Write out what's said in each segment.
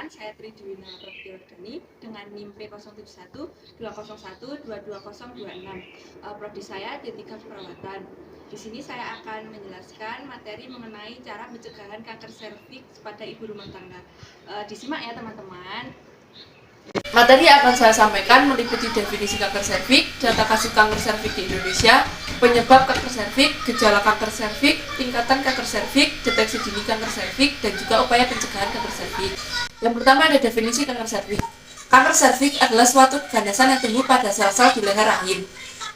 Perkenalkan, saya Tridwina Pratyowardhani dengan NIM P071 201 22026. Prodi saya D3 Keperawatan. Di sini saya akan menjelaskan materi mengenai cara pencegahan kanker serviks pada ibu rumah tangga. Disimak ya teman-teman. Materi yang akan saya sampaikan meliputi definisi kanker serviks, data kasus kanker serviks di Indonesia, penyebab kanker serviks, gejala kanker serviks, tingkatan kanker serviks, deteksi dini kanker serviks, dan juga upaya pencegahan kanker serviks. Yang pertama ada definisi kanker serviks. Kanker serviks adalah suatu ganasan yang tumbuh pada sel-sel di leher rahim.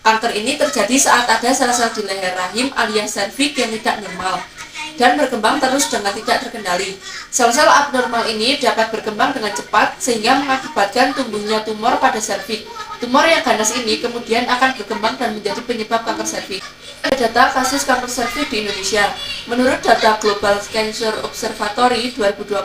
Kanker ini terjadi saat ada sel-sel di leher rahim alias serviks yang tidak normal dan berkembang terus dengan tidak terkendali. Sel-sel abnormal ini dapat berkembang dengan cepat sehingga mengakibatkan tumbuhnya tumor pada serviks. Tumor yang ganas ini kemudian akan berkembang dan menjadi penyebab kanker serviks. Ada data kasus kanker serviks di Indonesia. Menurut data Global Cancer Observatory 2020,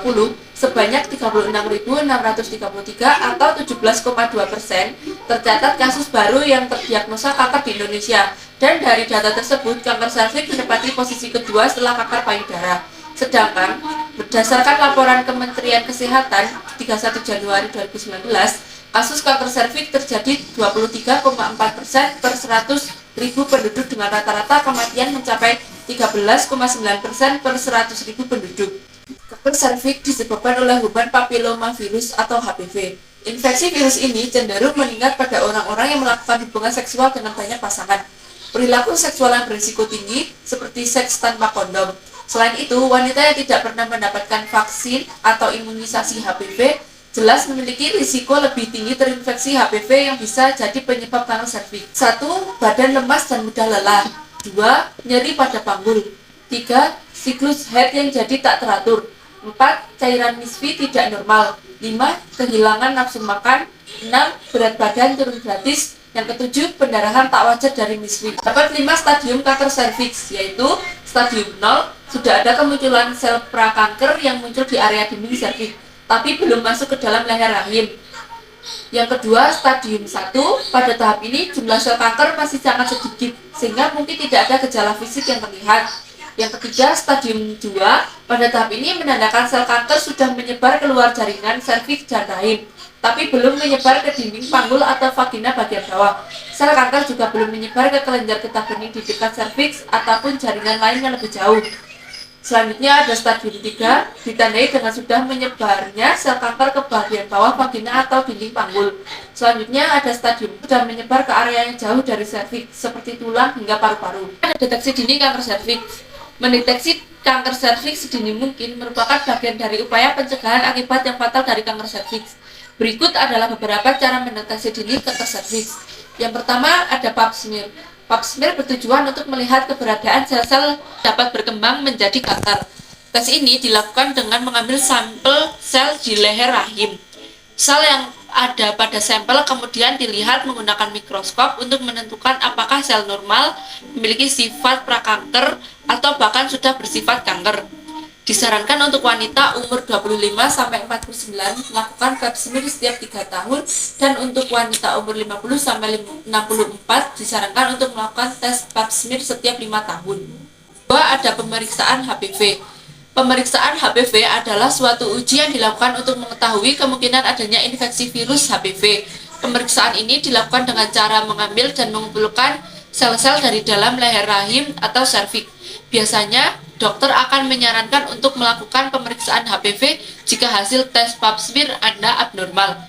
sebanyak 36.633 atau 17,2% tercatat kasus baru yang terdiagnosa kanker di Indonesia. Dan dari data tersebut, kanker serviks menempati posisi kedua setelah kanker payudara. Sedangkan, berdasarkan laporan Kementerian Kesehatan 31 Januari 2019, kasus kanker serviks terjadi 23,4% per 100.000 penduduk dengan rata-rata kematian mencapai 13,9% per 100.000 penduduk. Kanker serviks disebabkan oleh human papillomavirus atau HPV. Infeksi virus ini cenderung meningkat pada orang-orang yang melakukan hubungan seksual dengan banyak pasangan. Perilaku seksual yang berisiko tinggi, seperti seks tanpa kondom. Selain itu, wanita yang tidak pernah mendapatkan vaksin atau imunisasi HPV jelas memiliki risiko lebih tinggi terinfeksi HPV yang bisa jadi penyebab kanker serviks. 1. Badan lemas dan mudah lelah. 2. Nyeri pada panggul. 3. Siklus haid yang jadi tak teratur. 4. Cairan misfi tidak normal. 5. Kehilangan nafsu makan. 6. Berat badan turun gratis. Yang ketujuh, pendarahan tak wajar dari misfi. Dapat 5 stadium kanker serviks, yaitu stadium 0, sudah ada kemunculan sel prakanker yang muncul di area dinding serviks, tapi belum masuk ke dalam leher rahim. Yang kedua, stadium 1, pada tahap ini jumlah sel kanker masih sangat sedikit, sehingga mungkin tidak ada gejala fisik yang terlihat. Yang ketiga, stadium 2, pada tahap ini menandakan sel kanker sudah menyebar keluar jaringan serviks dan rahim, tapi belum menyebar ke dinding panggul atau vagina bagian bawah. Sel kanker juga belum menyebar ke kelenjar getah bening di dekat serviks ataupun jaringan lain yang lebih jauh. Selanjutnya ada stadium 3, ditandai dengan sudah menyebarnya sel kanker ke bagian bawah vagina atau dinding panggul. Selanjutnya ada stadium sudah menyebar ke area yang jauh dari serviks, seperti tulang hingga paru-paru. Ada deteksi dini kanker serviks. Mendeteksi kanker serviks sedini mungkin merupakan bagian dari upaya pencegahan akibat yang fatal dari kanker serviks. Berikut adalah beberapa cara mendeteksi dini kanker serviks. Yang pertama ada pap smear. Pap smear bertujuan untuk melihat keberadaan sel-sel dapat berkembang menjadi kanker. Tes ini dilakukan dengan mengambil sampel sel di leher rahim. Sel yang ada pada sampel kemudian dilihat menggunakan mikroskop untuk menentukan apakah sel normal, memiliki sifat prakanker, atau bahkan sudah bersifat kanker. Disarankan untuk wanita umur 25-49 melakukan pap smear setiap 3 tahun, dan untuk wanita umur 50-64 disarankan untuk melakukan tes pap smear setiap 5 tahun. Kedua, ada pemeriksaan HPV. Pemeriksaan HPV adalah suatu uji yang dilakukan untuk mengetahui kemungkinan adanya infeksi virus HPV. Pemeriksaan ini dilakukan dengan cara mengambil dan mengumpulkan sel-sel dari dalam leher rahim atau serviks. Biasanya, dokter akan menyarankan untuk melakukan pemeriksaan HPV jika hasil tes pap smear Anda abnormal.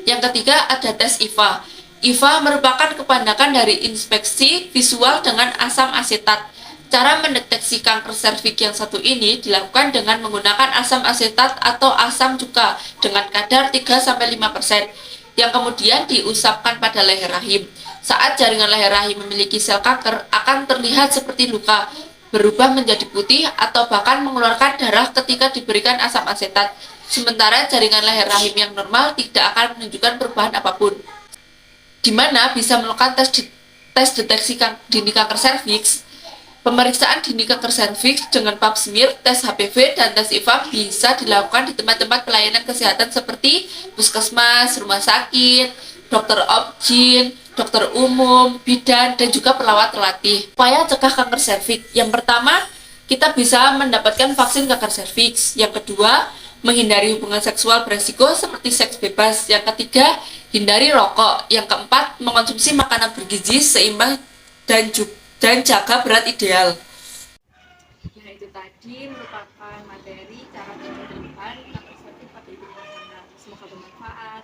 Yang ketiga ada tes IVA. IVA merupakan kepanjangan dari inspeksi visual dengan asam asetat. Cara mendeteksi kanker serviks yang satu ini dilakukan dengan menggunakan asam asetat atau asam cuka dengan kadar 3-5% yang kemudian diusapkan pada leher rahim. Saat jaringan leher rahim memiliki sel kanker akan terlihat seperti luka, berubah menjadi putih atau bahkan mengeluarkan darah ketika diberikan asam asetat. Sementara jaringan leher rahim yang normal tidak akan menunjukkan perubahan apapun. Di mana bisa melakukan tes deteksi dini kanker serviks. Pemeriksaan dini kanker serviks dengan pap smear, tes HPV, dan tes IVA bisa dilakukan di tempat-tempat pelayanan kesehatan seperti puskesmas, rumah sakit, dokter obgyn, dokter umum, bidan, dan juga perawat terlatih. Upaya cegah kanker serviks. Yang pertama, kita bisa mendapatkan vaksin kanker serviks. Yang kedua, menghindari hubungan seksual beresiko seperti seks bebas. Yang ketiga, hindari rokok. Yang keempat, mengonsumsi makanan bergizi seimbang dan jaga berat ideal. Nah, itu tadi merupakan materi cara mencegah kanker cervix pada ibu rumah tangga. Semoga bermanfaat.